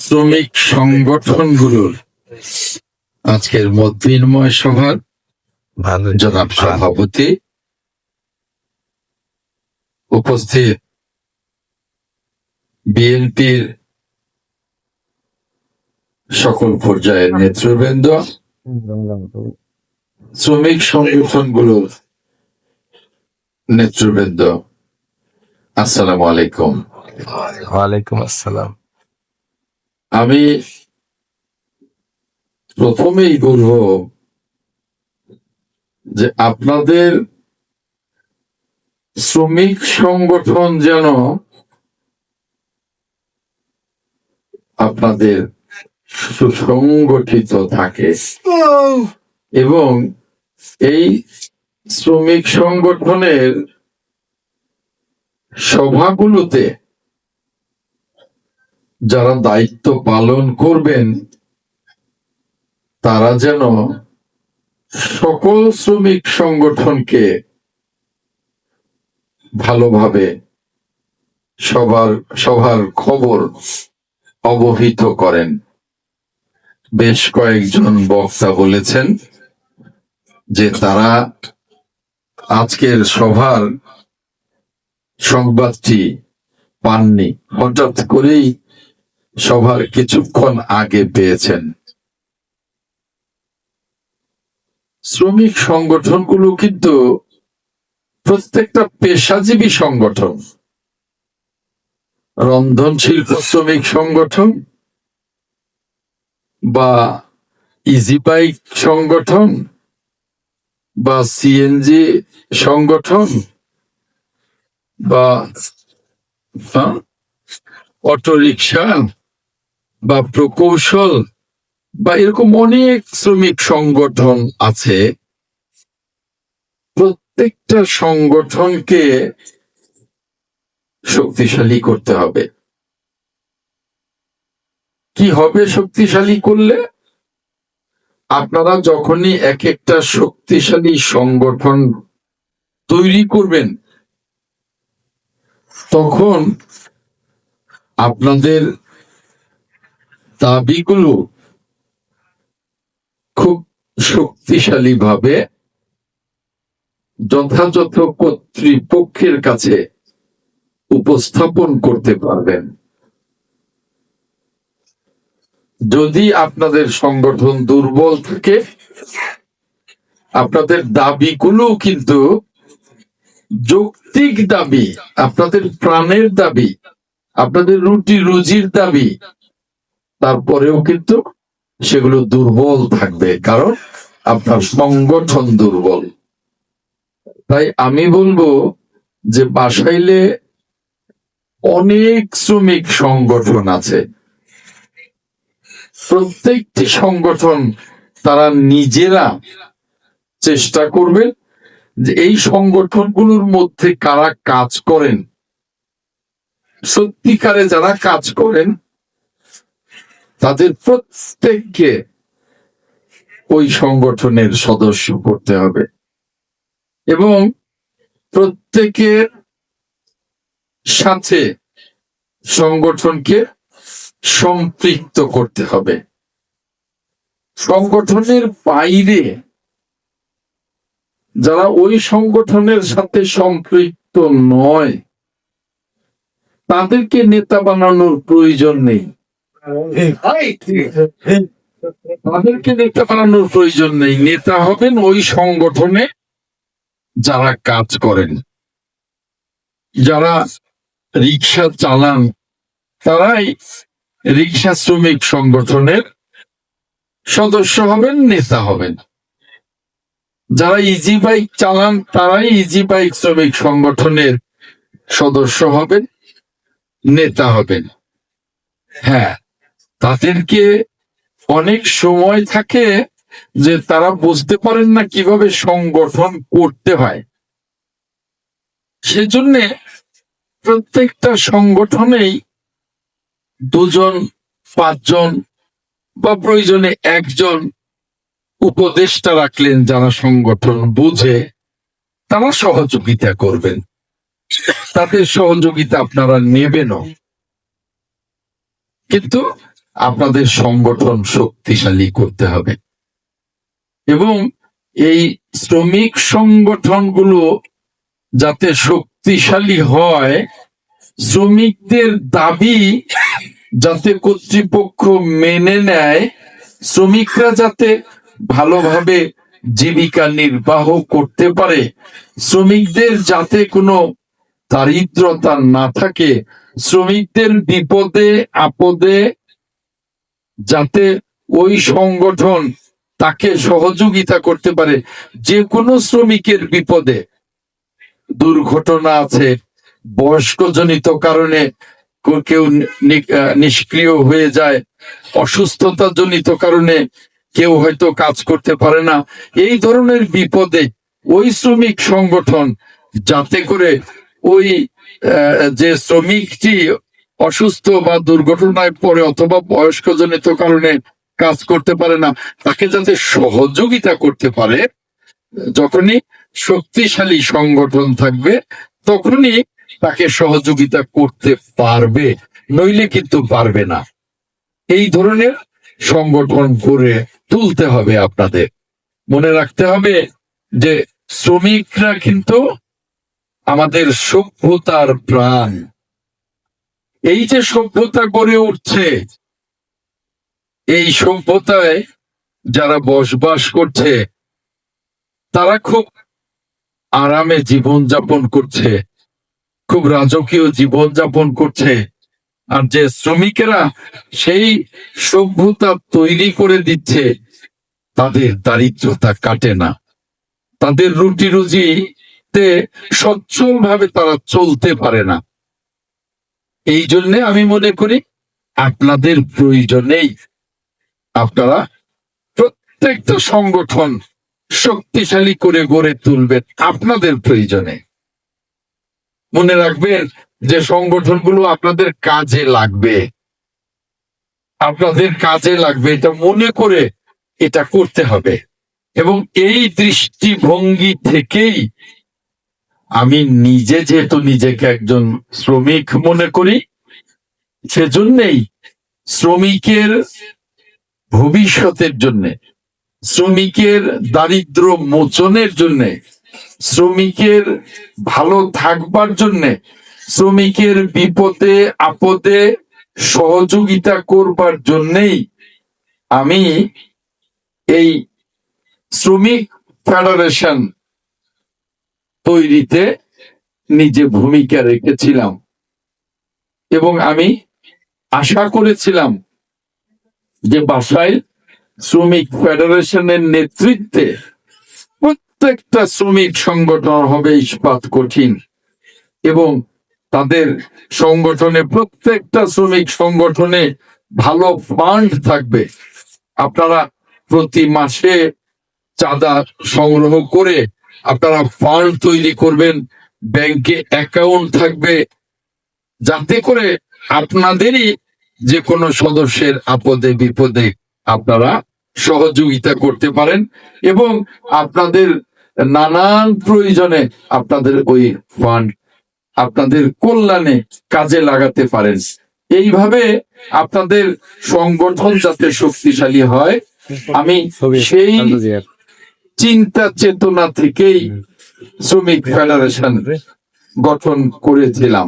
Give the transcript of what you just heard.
শ্রমিক সংগঠনগুলোর আজকের মত বিনিময় সভার জনাব সভাপতি, উপস্থিত বিএনপির সকল পর্যায়ের নেতৃবৃন্দ, শ্রমিক সংগঠনগুলোর নেতৃবৃন্দ, আসসালামু আলাইকুম। ওয়ালাইকুম আসসালাম। আমি প্রথমেই বলব যে আপনাদের শ্রমিক সংগঠন যেন আপনাদের সুসংগঠিত থাকে এবং এই শ্রমিক সংগঠনের সভাগুলোতে যারা দায়িত্ব পালন করবেন তারা যেন সকল শ্রমিক সংগঠনকে ভালোভাবে সবার খবর অবহিত করেন। বেশ কয়েকজন বক্তা বলেছেন যে তারা আজকের সভার সংবাদটি পাননি, হঠাৎ করেই সভার কিছুক্ষণ আগে পেয়েছেন। শ্রমিক সংগঠনগুলো কিন্তু প্রত্যেকটা পেশাজীবী সংগঠন, রন্ধন শিল্প শ্রমিক সংগঠন বা ইজি বাইক সংগঠন বা সিএনজি সংগঠন বা অটোরিকশা বা প্রকৌশল বা এরকম অনেক শ্রমিক সংগঠন আছে। প্রত্যেকটা সংগঠনকে শক্তিশালী করতে হবে। কি হবে শক্তিশালী করলে? আপনারা যখনই এক একটা শক্তিশালী সংগঠন তৈরি করবেন তখন আপনাদের দাবিগুলো খুব শক্তিশালীভাবে যথাযথ কর্তৃপক্ষের কাছে উপস্থাপন করতে পারবেন। যদি আপনাদের সংগঠন দুর্বল থাকে, আপনাদের দাবিগুলো কিন্তু যৌক্তিক দাবি, আপনাদের প্রাণের দাবি, আপনাদের রুটি রুজির দাবি, তারপরেও কিন্তু সেগুলো দুর্বল থাকবে, কারণ আপনার সংগঠন দুর্বল। তাই আমি বলবো যে বাসাইলে অনেক শ্রমিক সংগঠন আছে, প্রত্যেকটি সংগঠন তারা নিজেরা চেষ্টা করবেন যে এই সংগঠনগুলোর মধ্যে কারা কাজ করেন, সত্যিকারে যারা কাজ করেন তাদের প্রত্যেককে ওই সংগঠনের সদস্য করতে হবে এবং প্রত্যেকের সাথে সংগঠনকে সম্পৃক্ত করতে হবে। সংগঠনের বাইরে যারা ওই সংগঠনের সাথে সম্পৃক্ত নয় তাদেরকে নেতা বানানোর প্রয়োজন নেই। তাদেরকে নেতা বানানোর প্রয়োজন নেই। নেতা হবেন ওই সংগঠনে যারা কাজ করেন, যারা রিক্সা চালান তারাই রিক্সা শ্রমিক সংগঠনের সদস্য হবেন, নেতা হবেন। যারা ইজি বাইক চালান তারাই ইজি বাইক শ্রমিক সংগঠনের সদস্য হবেন, নেতা হবেন। হ্যাঁ, তাদেরকে অনেক সময় থাকে যে তারা বুঝতে পারেন না কিভাবে সংগঠন করতে হয়। সেজন্য প্রত্যেকটা সংগঠনেই 2 জন 5 জন বা প্রয়োজনে 1 জন উপদেষ্টা রাখলেন যারা সংগঠন বুঝে, তারা সহযোগিতা করবেন। তাদের সহযোগিতা আপনারা নেবেনও, কিন্তু আপনাদের সংগঠন শক্তিশালী করতে হবে এবং এই শ্রমিক সংগঠনগুলো যাতে শক্তিশালী হয়, শ্রমিকদের দাবি যাতে কর্তৃপক্ষ মেনে নেয়, শ্রমিকরা যাতে ভালোভাবে জীবিকা নির্বাহ করতে পারে, শ্রমিকদের যাতে কোনো দারিদ্রতা না থাকে, শ্রমিকদের বিপদে আপদে যাতে ওই সংগঠন তাকে সহযোগিতা করতে পারে। যে কোনো শ্রমিকের বিপদে, দুর্ঘটনা আছে, বয়স্কজনিত কারণে কেউ নিষ্ক্রিয় হয়ে যায়, অসুস্থতা জনিত কারণে কেউ হয়তো কাজ করতে পারে না, এই ধরনের বিপদে ওই শ্রমিক সংগঠন যাতে করে ওই যে শ্রমিকটি অসুস্থ বা দুর্ঘটনায় পড়ে অথবা বয়স্কজনিত কারণে কাজ করতে পারে না, তাকে যাতে সহযোগিতা করতে পারে। যখনই শক্তিশালী সংগঠন থাকবে তখনই তাকে সহযোগিতা করতে পারবে, নইলে কিন্তু পারবে না। এই ধরনের সংগঠন করে তুলতে হবে। আপনাদের মনে রাখতে হবে যে শ্রমিকরা কিন্তু আমাদের সভ্যতার প্রাণ। এই যে সভ্যতা গড়ে উঠছে, এই সভ্যতায় যারা বসবাস করছে তারা খুব আরামে জীবন যাপন করছে, খুব রাজকীয় জীবন যাপন করছে। আর যে শ্রমিকেরা সেই সভ্যতা তৈরি করে দিচ্ছে, তাদের দারিদ্রতা কাটে না, তাদের রুটি রুজিতে সচ্ছল ভাবে তারা চলতে পারে না। এই জন্য আমি মনে করি আপনাদের প্রয়োজনেই আপনারা প্রত্যেকটা সংগঠন শক্তিশালী করে গড়ে তুলবেন। আপনাদের প্রয়োজনে মনে রাখবেন যে সংগঠনগুলো আপনাদের কাজে লাগবে, আপনাদের কাজে লাগবে, এটা মনে করে এটা করতে হবে। এবং এই দৃষ্টিভঙ্গি থেকেই আমি নিজে যেহেতু নিজেকে একজন শ্রমিক মনে করি, সেজন্যই শ্রমিকের ভবিষ্যতের জন্যে, শ্রমিকের দারিদ্র মোচনের জন্যে, শ্রমিকের ভালো থাকবার জন্যে, শ্রমিকের বিপদে আপদে সহযোগিতা করবার জন্যেই আমি এই শ্রমিক ফেডারেশন তৈরিতে নিজে ভূমিকা রেখেছিলাম এবং আমি আশা করেছিলাম যে বাসাইল শ্রমিক ফেডারেশনের নেতৃত্বে প্রত্যেকটা শ্রমিক সংগঠন হবে ইস্পাত কঠিন এবং তাদের সংগঠনে, প্রত্যেকটা শ্রমিক সংগঠনে ভালো ফান্ড থাকবে। আপনারা প্রতি মাসে চাঁদা সংগ্রহ করে আপনারা ফান্ড তৈরি করবেন, ব্যাংকে অ্যাকাউন্ট থাকবে, যাতে করে আপনাদেরই যে কোনো সদস্যের আপদে বিপদে আপনারা সহযোগিতা করতে পারেন এবং আপনাদের নানান প্রয়োজনে আপনাদের ওই ফান্ড আপনাদের কল্যাণে কাজে লাগাতে পারেন। এইভাবে আপনাদের সংগঠন যাতে শক্তিশালী হয়, আমি সেই চিন্তা চেতনা থেকেই শ্রমিক ফেডারেশন গঠন করেছিলাম।